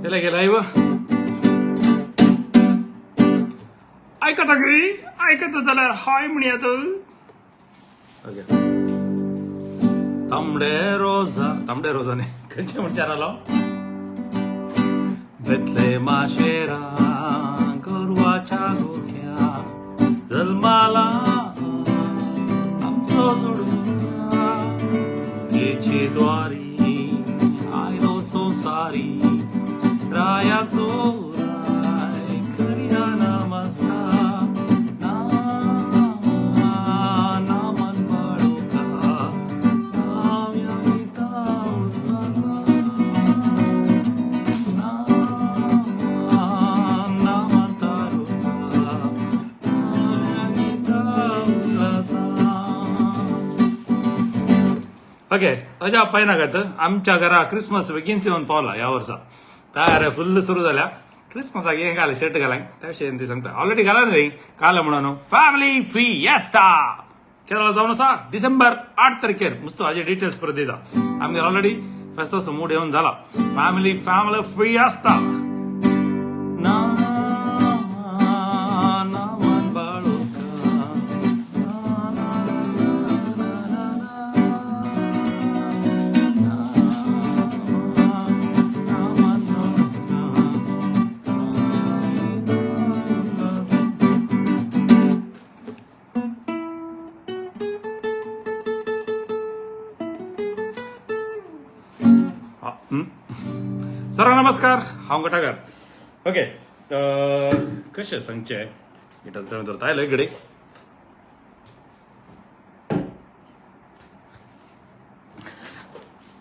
त्याला गेला व ऐकत घरी ऐकत त्याला हाय म्हणूयात तांबडे रोजाने खंयचे म्हणचार आलो बेतले माशेरा गोरवाच्या गोठ्या जन्माला आमचो सोडून येचे द्वारी आयलो संसारी रायाचो राय करिया नमस्कार नामन बाळोका नाव्या गीता नामन तारुका नाव्या गीता ओके अजा पयनागत आमच्या घरा क्रिसमस बेगीन येवन पावला ह्या वर्सा तयार फुल सुरू झाल्या क्रिसमसाक हें घाल शर्ट घालांक त्या विशयी ती सांगता ऑलरेडी घाला न्ही काल म्हणून फॅमिली फिएस्टा केरळा जावन आसा डिसेंबर 8 तारखेर मस्त हाजे डिटेल्स परत दिता आमगे ऑलरेडी फेस्ताचो मूड येवन जाला फॅमिली फिएस्टा सर नमस्कार हांव गटाकार ओके कशें सांगचें गिटार धरता आयलो एक घडी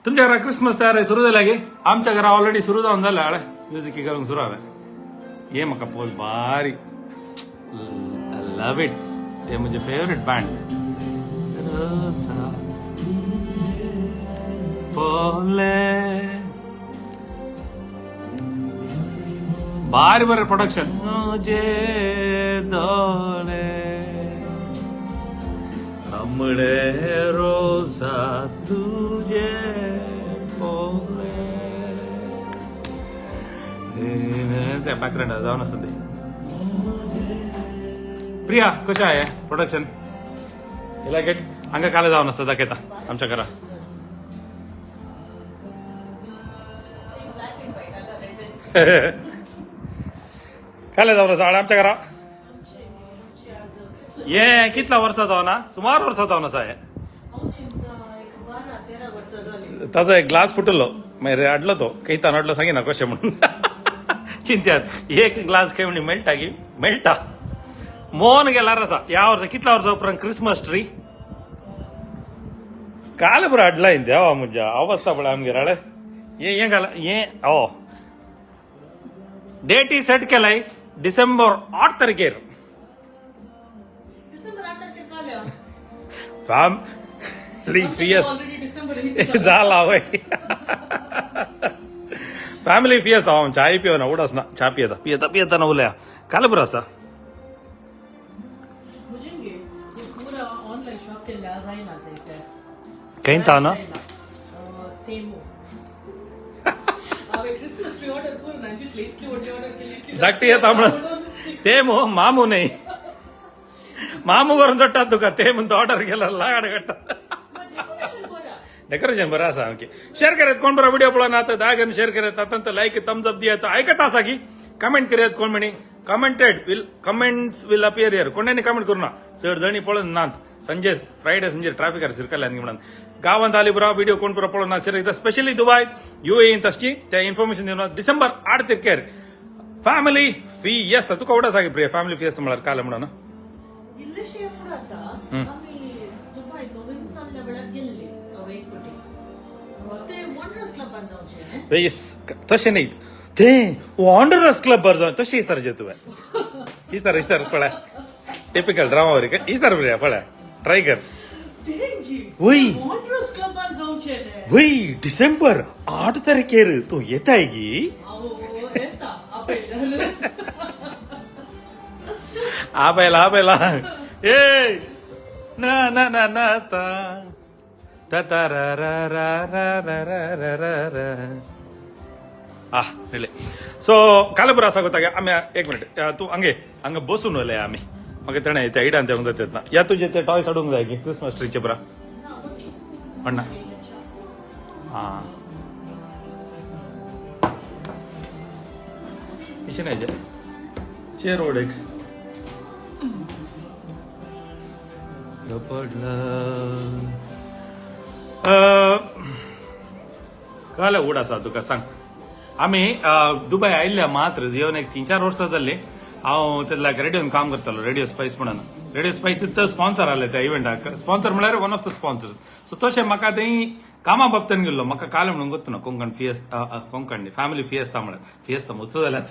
तुमच्या घरा क्रिसमस तयारी सुरू जाल्या गे आमच्या घरा ऑलरेडी सुरू जावन जाल्या हळे म्युझिक घालूंक सुरू हांवें हे म्हाका पोल बारी लव इट हे म्हजे फेवरेट बँड पोले भारी बरें प्रोडक्शन जे दोळे आमळे रोजा तुझे पोले त्या बॅकग्राउंड जावन आसा ते प्रिया कशें आहे प्रोडक्शन लायक इट हांगा काले जावन आसा दाखयता आमच्या घरा काले जावन आसा आमच्या घरा हे कितला वर्सां जावना सुमार वर्सां जावन आसा हे ताजो एक ग्लास फुटलो मागीर हाडलो तो कैतान हाडलो सांगिना कशें म्हणून चिंत्यात एक ग्लास खंय म्हणी मेळटा की मेळटा मोहन गेल्यार आसा ह्या वर्सा कितल्या वर्सां उपरांत क्रिसमस ट्री काल बरो हाडला देवा म्हज्या अवस्था पळय आमगेर हाडे हे घाला हे हो डेट ही सेट केलाय डिसेंबर 8 तारखेर फॅमिली फिएस्ट जाला वय फॅमिली फिएस्ट हांव चाय पिवना उडास ना चा पियेता ना उलया काल बरो आसा खंय ता ना धाकटी येता म्हणून ते मामू नाही मामू करून जोडटात तुका ते म्हणून ऑर्डर केला लागाड काडटा डेकोरेशन बरं आसा ओके शेअर करात कोण बरो व्हिडिओ पळोवना तर दहा शेअर करात आता लाईक थम्स अप दियात ऐकत आसा की कमेंट करात कोण म्हणी कमेंट्स विल अपियर हियर कोणाने कमेंट करू ना चड जणी पळोवन नात संजय फ्रायडे संजय ट्रॅफिकार सिरकल्यान म्हणून गावांत आली बरो व्हिडिओ कोण बरो पळोवना एकदा स्पेशली दुबय UAE तशची त्या इन्फॉर्मेशन दिवन डिसेंबर 8 तारखेर फॅमिली फिएस्टा तुका उडा सांगे प्रिय फॅमिली फिएस्टा म्हळ्यार काल म्हणून तशें न्ही ते वॉन्डरर्स क्लब बर जावन तशें इस्तार तुवें इस्तार पळय टिपिकल ड्रामा वरी इस्तार प्रिया पळय ट्राय कर वय डिसेंबर 8 तारखेर तू येताय गी आपेला ए ना ना ना ना ता ता रा रा रा रा रा रा रा नेले सो काल बरं असा होता आम्ही 1 मिनिट तू अंगे अंग बसून आले आम्ही मग त्याने ते आयडा ते म्हणतात ना या तुझे ते टॉय साडून जाय की क्रिसमस ट्रीचे बरा अण्णा हा इशे नाही चेअर ओढ एक काल उड असा तुका सांग आम्ही दुबय आयिल्ले मात्र येवन एक 3-4 वर्सां जाल्ली हांव तेन्ना रेडिओन काम करतालो रेडिओ स्पायस म्हणून रेडिओ स्पायस तिथं स्पॉन्सर आले त्या इव्हेंटाक स्पॉन्सर म्हळ्यार one of the sponsors so तशें म्हाका थंय कामा बाबतीन गेल्लो म्हाका काल म्हणून गोत्तू ना कोंकण फिएस्ता कोंकण फॅमिली फिएस्ता म्हळ्यार फिएस्ता मुच्च जाल्यात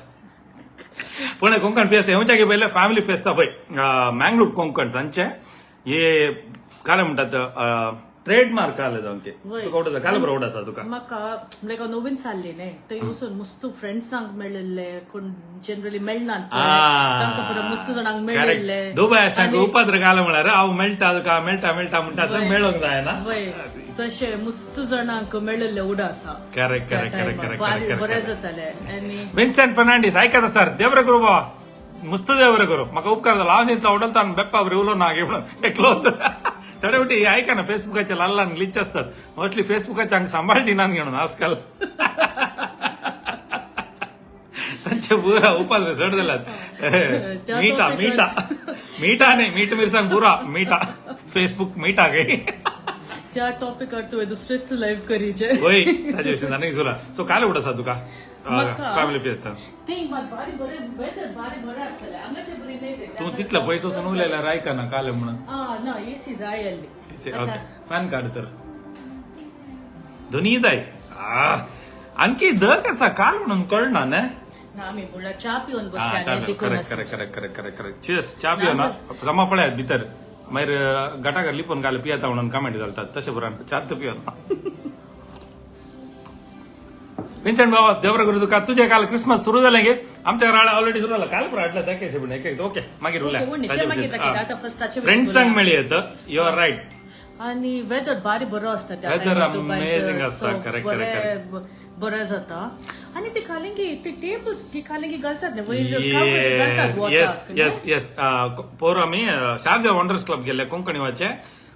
पण कोंकण फिएस्ता हेवच्यागे पयले फॅमिली फेस्ता पळय मँगळूर कोंकण सांचे हे काय म्हणतात ट्रेडमार्क आले जावन ते तुका काल बरोबर आसा तुका म्हाका लायक नवीन जाल्ली न्ही थंय वचून मस्त फ्रेंड्सांक मेळिल्ले कोण जनरली मेळनात तांकां परत मस्त जाणांक मेळिल्ले दुबय आसता उपाद्र काल म्हळ्यार हांव मेळटा तुका मेळटा मेळटा म्हणटा मेळोंक जायना तशें मस्त जाणांक मेळिल्ले उड आसा करेक्ट बरें जाताले आनी विन्सेंट फर्नांडीस आयकत सर देव बरें करूं बाबा मस्त देव बरें करूं म्हाका उपकार जाला हांव तेंचा उडलता बेप्पा उलो ना गे म्हणून एकलो थोडे वटी ऐका ना फेसबुकाचे लहान ग्लिच असतात मोस्टली फेसबुकाच्या सांभाळ दिनान घेऊन आजकाल त्यांचे बुरा उपास चढ जाल्यात मीठा मीठा मीठा नाही मीठ मिरसांग बुरा मीठा फेसबुक मीठा गे त्या टॉपिकार तुवें दुसरेच लाईव्ह करीचे होय ताजे विशीं जाणीक सुरा सो काल उड आसा तुका फॅमिली फेस्तान तू तितलं पैसो उरलेला रायका ना काल म्हणून एसी जाय फॅन कार्ड तर दोन्ही जाय आणखी द कसा काल म्हणून कळना ना आम्ही बोला चा पिऊन करेक्ट चेस चा पियो ना जमा पळ्यात भितर मागीर गटागर लिपोवन घाल पियेता म्हणून कमेंट घालतात तशें बरोबर चा पियो ना विन्सेंट बाबा देवरा गुरु तुका तुझे काल क्रिसमस सुरू जालें गे आमच्या घरा ऑलरेडी सुरू जाला काल पुरो हाडला दाखयचे पण एक ओके मागीर उरल्या फ्रेंड्सांक मेळ्ळी येतं यू आर रायट आणि वेदर बारी बरो असता त्या वेदर अमेझिंग असता करेक्ट बरें जाता आणि ते खालेंगी ते टेबल्स की खालेंगी घालतात न्ही येस पोर आमी शारजा वंडर्स क्लब गेले कोंकणी वाचे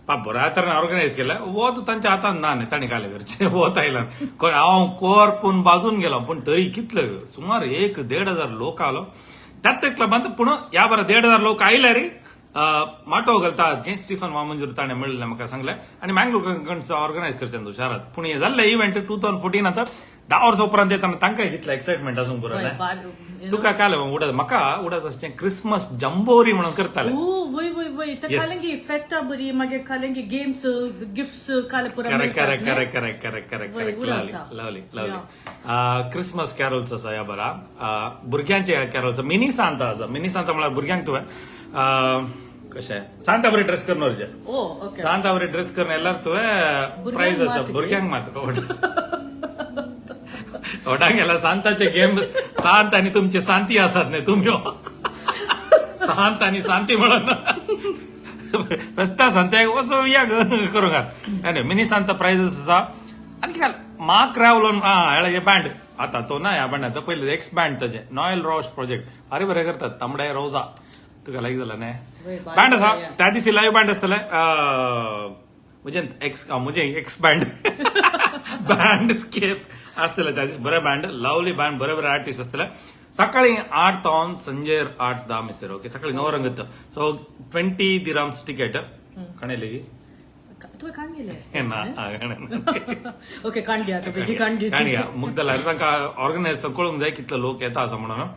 बऱ्या तरेन ऑर्गनायज केला वो तर तांच्या हातान ना न्ही ताणी काले करचे वत आयला हांव कोरपून बाजून गेलो पण तरी कितले सुमार 1-1.5 लोक आलो त्याच क्लबांत पूण ह्या बरं 1.5 लोक आयले रे माटो घालतात स्टीफन वामंजूर ताणें मेळिल्लें म्हाका सांगलें आनी मँगलोर ऑर्गनायज करचें तूं शारांत पूण हें जाल्लें इव्हेंट 2014 आतां 10 वर्सां उपरांत येताना तांकांय कितलें एक्सायटमेंट आसूंक पुरो तुका काल म्हाका उडत आसचें क्रिसमस जंबोरी म्हणून करताले वय ते खालेंगी फेस्टा बरी मागीर खालेंगी गेम्स गिफ्ट्स काल पुरो करेक्ट लवली क्रिसमस कॅरोल्स आसा ह्या बरा भुरग्यांचे कॅरोल्स मिनी सांता आसा मिनी सांता म्हळ्यार भुरग्यांक तुवें कशें सांता बरी ड्रेस करनाचे सांता बरी ड्रेस करना जाल्यार तुवें प्राइज आसा भुरग्यांक मात ओडांक गेला सांताचे गेम सांत आनी तुमचे सांती आसात न्ही तुमी सांत आनी सांती म्हणून फेस्ता सांत्याक वचो या करूंक आनी मिनी सांता प्राइजेस आसा आनी काल मार्क रावलोन हे बँड आता तो ना ह्या बँड पयलीं एक्स बँड ताजे नॉयल रॉश प्रोजेक्ट अरे बरें करतात तांबडे रोजा तुका लायक जाला न्ही बँड आसा त्या दिसी लायव्ह बँड आसतले म्हजे एक्स बँड बँड स्केप आसतले त्या दीस बरें बँड लवली बँड बरे आर्टिस्ट आसतले सकाळी 8 तावन संजे 8-10 मिसर ओके सकाळी 9 रंगत सो 20 दिराम्स टिकेट कणेली मुद्दला तांकां ऑर्गनायझर कळूंक जाय कितले लोक येता असं म्हणून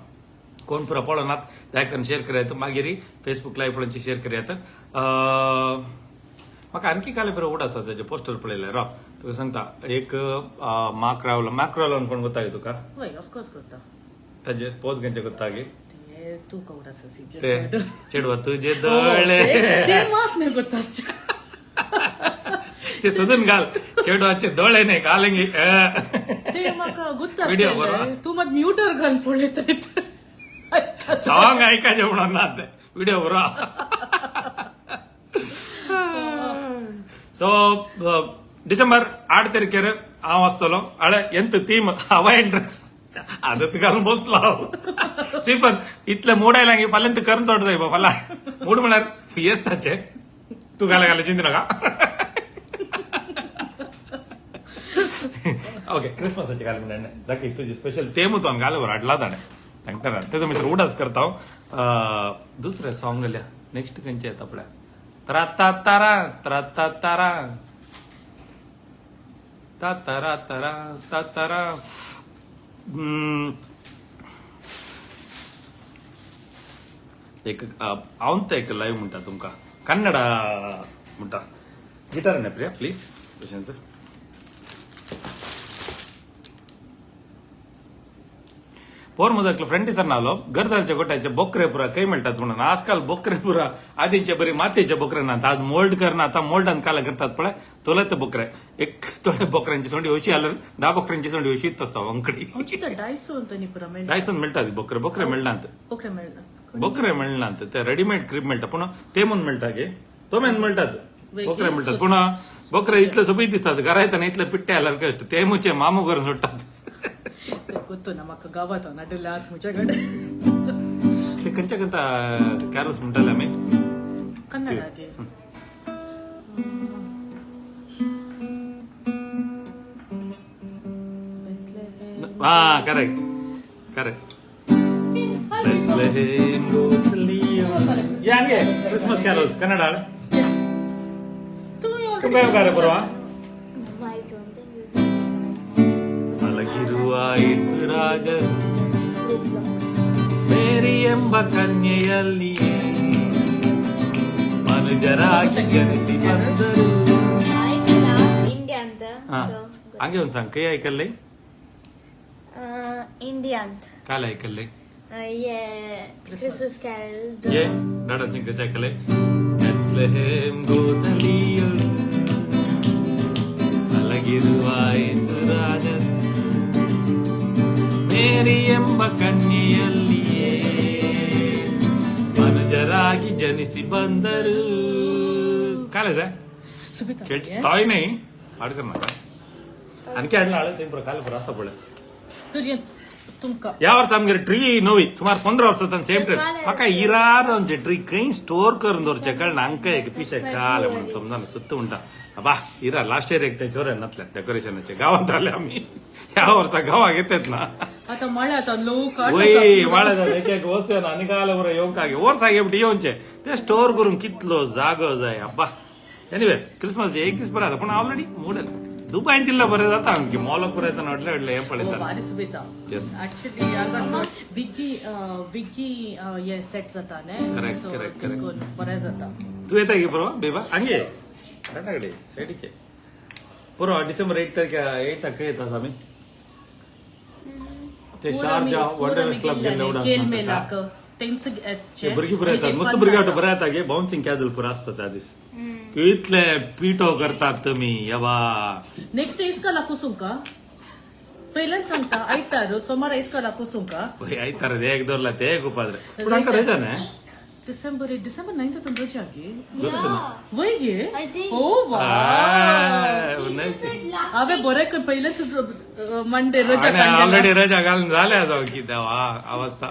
कोण पुरो पळोनात दयकन शेअर करात मागीर फेसबुक लायव्ह पळोवनची शेअर करात म्हाका आणखी काल बरो उड आसा ताजे पोस्टर पळयले रा तुका सांगता एक मॅक्रावलन कोण गोता तुका ऑफकोर्स करता ताजे पोत खंयचे गोता गे तू कवड आसा चेडवा तुजे दोळे ते सोदून घाल चेडवाचे दोळे नाही घालेंगे ते म्हाका गुत्ता व्हिडिओ तू मात म्यूटर घाल पळयता सॉंग ऐकायचे म्हणून ना ते व्हिडिओ बरो सो डिसेंबर 8 तारखेर हांव आसतलो आळे ಎಂತ थीम हवाईन ड्रेस आदत घालून बसलो स्टीफन इतलं मोडायला लागे फाल्यां करून चोट जाय फाला मूड म्हणार फियेस्ताचे तू घाला चिंतू नका ओके क्रिसमसाची घाल म्हणा दाखी तुझी स्पेशल ते मुतो घालवर हाडला ताणे सांगता ते मी उडाच करता दुसरे सॉंग लिया नेक्स्ट खंयचे येता आपल्या त्राता तारा त्राता तारा तारा तारा तारा एक अवंत एक लाईव्ह म्हणटा तुमका कन्नड म्हणटा गिटार ने प्रिया प्लीज पेशन्स पोर मुजाकलो फ्रेंडीसर नावलो गरदारच्या गोट्याचे बोकरे पुरा काही म्हणतात म्हणून आजकाल बोकरे पुरा आधीचे बरी मातेचे बोकरे ना आज मोल्ड करना आता मोल्डान काला करतात पळय तोले ते बोकरे एक थोडे बोकऱ्यांची सोंडी वशी आलं 10 बोकऱ्यांची सोंडी वशी असता अंकडी डायसन मिळतात बोकरे बोकरे मिळणार बोकरे मिळणार ते रेडीमेड क्रीप मिळतात पुन्हा ते म्हणून मिळतात गे तो मेन मिळतात बोकरे मिळतात पुन्हा बोकरे इतलं सोबी दिसतात घरा येताना इतलं पिट्टे आल्यावर काय असतं ते मुचे मामू करून सुटतात ಗೊತ್ತು ನಮ್ಮಕ್ಕ ಗಾವತ ನಡಲ್ಲ ಆತ್ ಮುಚ್ಚಗಡೆ ಕಂಚಕಂತ ಕ್ಯಾರಲ್ಸ್ ಮುಂಟಲ್ಲ ಮೇ ಕನ್ನಡಗೆ ಹಾ ಕರೆಕ್ಟ್ ಕರೆಕ್ಟ್ ಹಂಗೆ ಕ್ರಿಸ್ಮಸ್ ಕ್ಯಾರಲ್ಸ್ ಕನ್ನಡ ತುಂಬ ಯಾವಾಗ ಬರುವ ಮಲಗಿರುವ ರಾಜ ಮೇರಿ ಎಂಬ ಕನ್ಯೆಯಲ್ಲಿಯೇ ಮನುಜರಾಗಿ ಜನಿಸಿ ಬಂದರು ಇಂಡಿಯಾ ಅಂತ ಹಂಗೆ ಒಂದ್ ಸಾಂಗ್ ಕೈ ಐಕಲ್ಲೇ ಇಂಡಿಯಾ ಅಂತ ಕಾಲ ಐಕಲ್ಲೇ ಕ್ರಿಸ್ಮಸ್ ಕ್ಯಾರಲ್ ಏ ಡಾಡ ಚಿಂಕ ಚಾಕಲೆ ಬೆತ್ಲೆಹೇಮ್ ಗೋದಲಿಯಳು ಮಲಗಿರುವ ರಾಜ ಮೇರಿ ಎಂಬ ಕನ್ಯೆಯಲ್ಲಿಯೇ ಮನುಜರಾಗಿ ಜನಿಸಿ ಬಂದರು ಕಾಲದ ಟಾಯ್ ನೈ ಆಡ್ಕರ್ ನಾ ಅನ್ಕೆ ಆಡ್ಲ ಆಳ ತೆಂಪ್ರ ಕಾಲ ಬರಾಸ ಬಳೆ या वर्ष आमगे ट्री नवी सुमार 15 वर्ष सेम ट्री पक्का इरार आमचे ट्री काही स्टोर करून दवरचे अंक एक पिशे काल म्हणून समजा सत्त म्हणटा बा इरा लास्ट इयर एक चोर नसल्या डेकोरेशनचे गावात आले आम्ही या वर्षा गावा घेतात ना आता मळ्यात लोक वय वाळ्यात एक एक वस्तू ना आणि काल बरं येऊन काय वर्षा घेवटी येऊनचे ते स्टोर करून कितलो जागो जाय अब्बा एनिवे क्रिसमस एक दिस बरं पण ऑलरेडी मोडल ದುಬೈ ಅಂತಿಲ್ಲ ಬರೋದಾತ ಅವನಿಗೆ ಮೋಲಕ್ ಬರೋದಾನ ಒಡ್ಲೆ ಒಡ್ಲೆ ಏನ್ ಪಡಿತಾನೆ ಬಾರಿ ಸುಬೇತ ಆಕ್ಚುಲಿ ಆಗ विगी ये सेट जाताने करेक्ट करेक्ट करेक्ट बरे जाता तू येता की बरोबर बेबा हंगे कटाकडे साइडीके पुरो डिसेंबर 8 तारखे 8 तक येता आम्ही ते शारजा वंडर क्लब गेले उडा खेल मेलाक तेंच भुरगी बरे येतात मस्त भुरगी वाटत बरे येता गे बाउन्सिंग कॅजल पुरा असतात त्या दिवस इतले पिठो करतात तुम्ही यवा नेक्स्ट इसकाला कुसुंका पहिल्यान सांगता आयतार सोमार इसकाला कुसुंका आयतार एक दोरला ते गुपाद्रे पुढांक रजाने डिसेंबर 9th तुम रजागे वयगे I think. ओ वा अबे बरे कर पहिलेच मंडे रजा ऑलरेडी रजा घालून झाल्या जाऊ की देवा अवस्था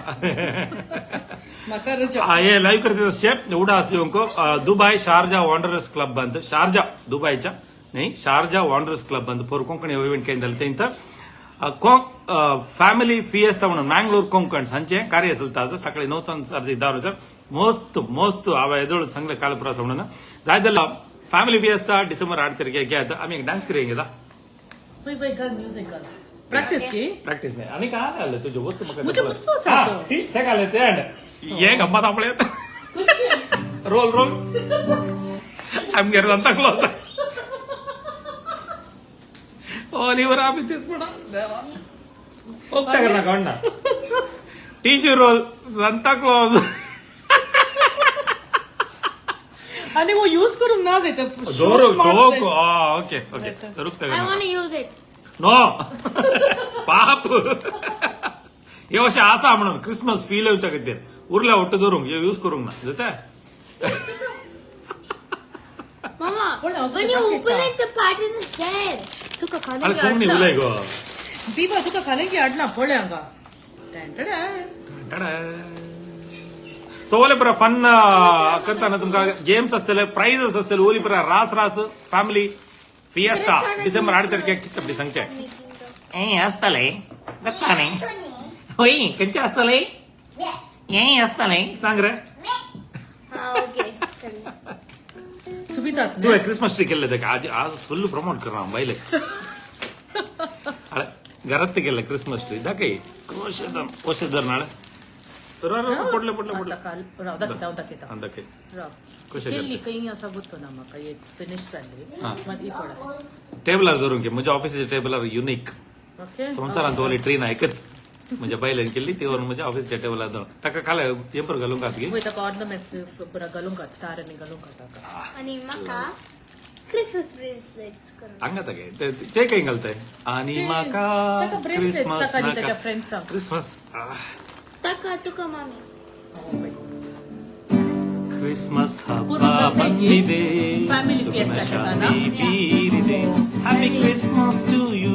मका रजा हे लाईव्ह करते शेप एवढा असते उनको दुबई शारजा वांडरर्स क्लब ಬಂದು ಶಾರ್ಜಾ दुबईच्या नाही शारजा वांडरर्स क्लब ಬಂದು पोर कोंकणी इव्हेंट काही झालं ते इंत फॅमिली फिएस्ता म्हणून मँगलोर कोंकण सांचे कार्य असेल ताजं सकाळी 9 तास 10 मस्त मस्त आवा एदोळ चांगलं कालप्रवास म्हणून जायदला फॅमिली फिएस्ता डिसेंबर 8 तारखेला घ्यायचं आम्ही एक डान्स करेंगे दा वय वय गा म्युझिकल प्रॅक्टिस की प्रॅक्टिस नाही आणि काय आलं तुझे वस्तू मुझे वस्तू साथ ठीक आले ते ये गप्पा आपले रोल रोल आम्ही गेलो सांता क्लॉज ओलिवर आम्ही तेच पडा देवा ओक्ता करना काढना टिश्यू रोल सांता क्लॉज आणि वो यूज करून ना जाते जोरो जोक ओके ओके रुकता I करना want to use it. नो पाप हे अशें आसा म्हणून क्रिसमस फील येवच्या खातीर उरल्या ಒಟ್ಟು दवरूंक हे यूज करूंक ना जाता Mama, Hold on, when you look at open that. it, the pattern is there. तुका अरे कोण नाही उलय गो बिबा तुका खालेंकी हाडना पळय हांगा तो ओले परा फन करताना तुमका गेम्स असतले प्राइजेस असतले ओली परा रास फॅमिली फिएस्टा डिसेंबर 8 तारखेक कितपडी सांगचे असतले दत्ताने होय कंचे असतले असतले सांग रे हाँ ओके सुबिता तू क्रिसमस ट्री केले आज फुल प्रमोट कर बायले घरात केलं क्रिसमस ट्री दाखय कोशेदर नाळे पडले दाखय केल्ली काही असा ಗೊತ್ತು ನಮ್ಮಕ್ಕ एक फिनिश झाली मग ಈ पडा टेबलार धरून घे म्हणजे ऑफिसच्या टेबलार युनिक ओके संवसारांत ओली ट्री ना ऐकत म्हणजे बायलेन केली ती वर म्हणजे ऑफिसच्या टेबलार धरून ताका खाले पेपर घालून घात घे वयता ऑर्नामेंट्स पुरा घालून घात स्टार आणि घालून घात आणि मका क्रिसमस ब्रेसलेट्स करून अंगात घे ते काही घालताय आणि माका ताका ब्रेसलेट्स ताका आणि त्याच्या फ्रेंड्स क्रिसमस तका तुका मामी क्रिसमस हब्बा ಬಂದಿದೆ ಫ್ಯಾಮಿಲಿ ಫಿಯೆಸ್ಟಾ ಶತಾನಾ ಬೀರಿದೆ happy Christmas to you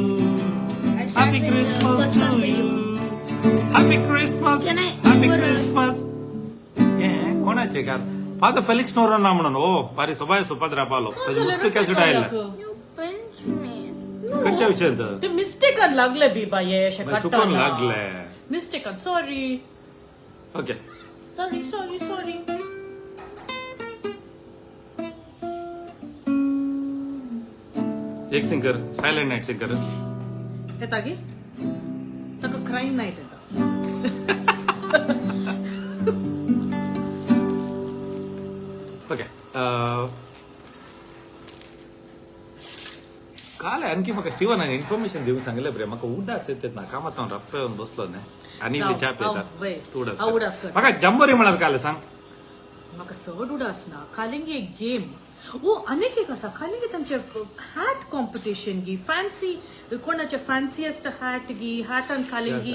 happy Christmas to you happy Christmas happy Christmas कोणाचे का फादर फेलिक्स नोर ना म्हणून ओ पारी सोबाय सुपद्रा पालो त्याची मुस्ती कॅसेट आहे कंच्या विचारत ते मिस्टेकन लागले बिबा ये अशे चुकून लागले मिस्टेकन सॉरी ओके सॉरी एक सिंगर सायलेंट नाईट सिंगर येतागी ताका क्राईम नाईट येता ओके काल आणखी म्हाका स्टीवन इन्फॉर्मेशन दिवंक सांगले बरे म्हाका उडास येतात ना कामात हांव रप्पे येवन बसलो न्ही आनी इल्ली च्या पितात तूं उडास कर. म्हाका जंबोरी म्हळ्यार काल सांग म्हाका चड उडास ना खालिंगी एक गेम ओ अनेक एक आसा खालिंगी तांचे हॅट कॉम्पिटिशन गी फॅन्सी कोणाचे फॅन्सीएस्ट हॅट गी हॅट आनी खालिंगी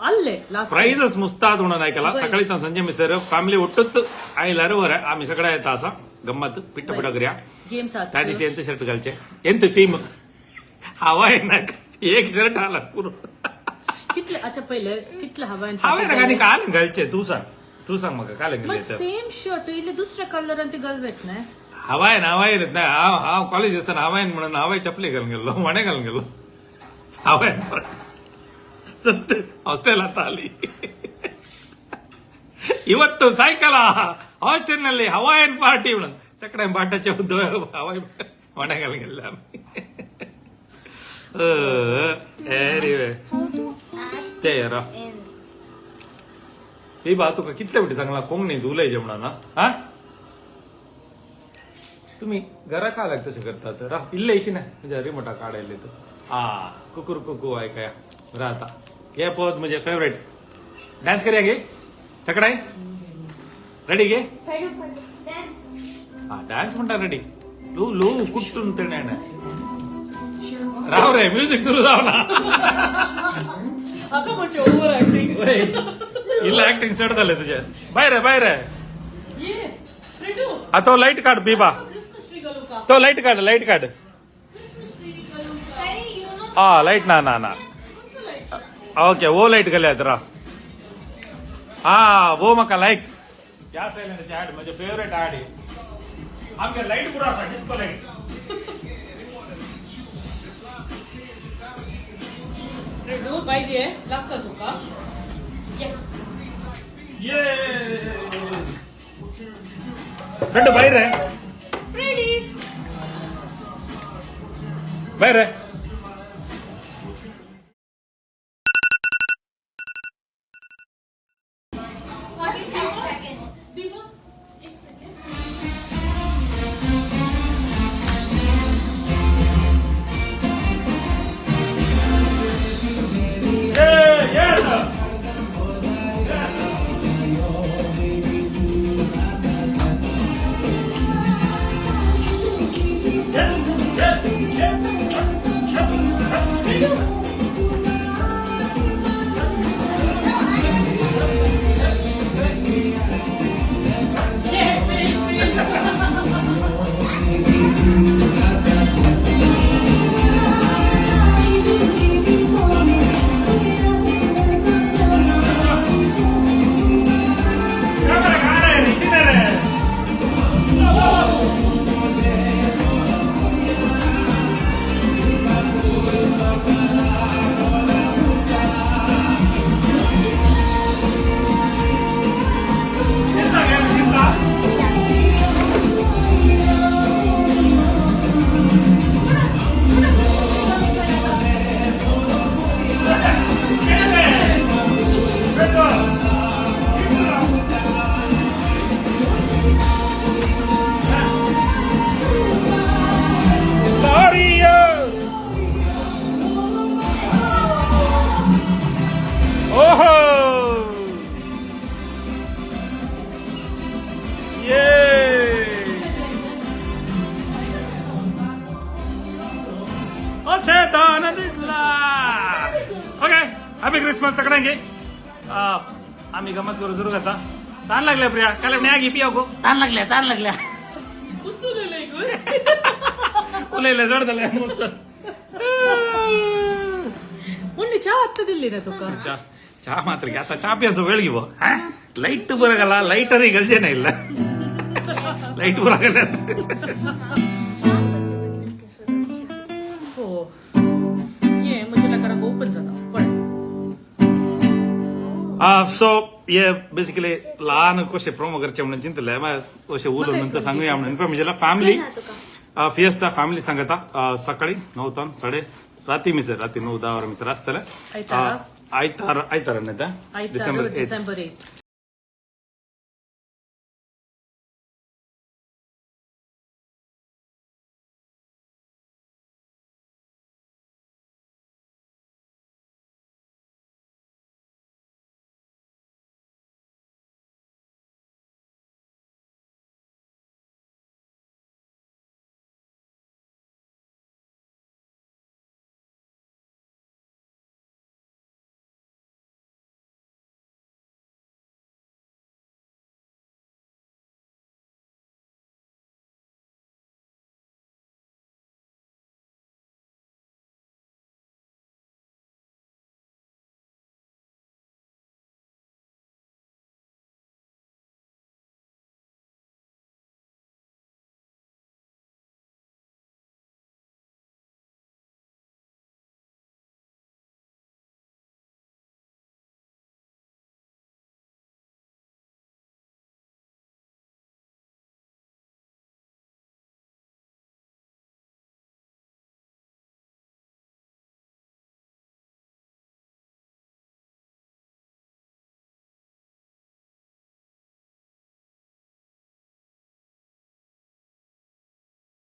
अल्ले लास्ट ಪ್ರೈಸಸ್ ಮುಸ್ತಾದ್ म्हणून ऐकला सकाळी ತಾನು ಸಂಜೆ ಮಿಸರ್ ಫ್ಯಾಮಿಲಿ ಒಟ್ಟೊತ್ತು ಆಯ್ಲಾರು ವರ ಆಮಿ सगळ्या येता असा गंमत पिट्ट पिटोगऱ्या गेम्स त्या दिवशी ಎಂತ शर्ट घालचे ಎಂತ टीम हवा येणार एक शर्ट आला पूर्ण कितले अच्छा पहिले कितले हवायन हवा आणि काल घालचे तू सांग मग काल मग सेम शर्ट इले दुसऱ्या कलरान ते घालवेत ना हवायन येत नाही हांव कॉलेज असताना हवायन म्हणून हवाय चपली घालून गेलो मणे घालून गेलो हवायन ಹಾಸ್ಟೆಲ್ ಅಂತ ಅಲ್ಲಿ ಇವತ್ತು ಸಾಯಂಕಾಲ ಹಾಸ್ಟೆಲ್ನಲ್ಲಿ ಹವಾಯನ್ ಪಾರ್ಟಿ ಸಕಡೆ ಬಾಟಾಚೆ ಉದ್ದು ಹವಾಯ್ ಮನೆಗಳಿಗೆಲ್ಲ तेरा ही बात तुका कितल्या भेटी चांगला कोंग नाही उलय जेवणाना हा तुम्ही घरा का लाग तसे करतात रा इल्ले येशी ना म्हणजे रिमोटा काढायला तर हा कुकुर कुकू ऐकाया राहता हे पोत म्हणजे फेवरेट डान्स करूया गे सकाळी रेडी गे हा डान्स म्हणता रेडी लू लू कुठून ते राव रे म्युझिक सुरू जाव ना अगं म्हणजे ओव्हर ऍक्टिंग ಇಲ್ಲ ಆಕ್ಟಿಂಗ್ ಸೆಟ್ झाले तुझ्या बाहेर ये फ्रेडू हा तो लाईट काढ बीबा क्रिसमस ट्री घालू का तो लाईट काढ क्रिसमस ट्री घालू का हा लाईट ना ओके वो लाईट घालूया जरा हा वो मका लाईक या सायलेंटची ऍड म्हणजे फेवरेट ऍड आहे आमच्या लाईट पुरा असा डिस्को लाईट फ्रेडू बाहेर ये लागता तुका ये फ्रेंड बाहेर आहे फ्रेडी बाहेर आहे क्रिसमस सगळ्यांगे आम्ही गमत करू सुरू करता ताण लागल्या प्रिया काल म्हणे आगी पिया गो ताण लागल्या उलयले जड झाले मस्त ಮೊನ್ನೆ ಚಾ ಹತ್ತ ದಿಲ್ಲಿನ ತುಕ ಚಹಾ ಮಾತ್ರ आता ಚಹಾ पियाचो वेळ घेऊ ಲೈಟ್ ಬರಗಲ್ಲ ಲೈಟರಿ ಗಲ್ಜೇನೆ ಇಲ್ಲ ಲೈಟ್ ಬರಗಲ್ಲ हो ये म्हणजे लकारांक ओपन जाता पण सो ये बेसिकली लहान कशे प्रोमो करचे म्हणून चिंतले अशें उलोवन नंतर सांगूया म्हणून इन्फॉर्मेशन फॅमिली फिएस्ता फॅमिली सांगता सकाळी 9 तान साडे राती मिसर राती 9-10 वरां मिसर आसतले आयतारा? आयतार न्ही आयतार डिसेंबर 8 डिसेंबर 8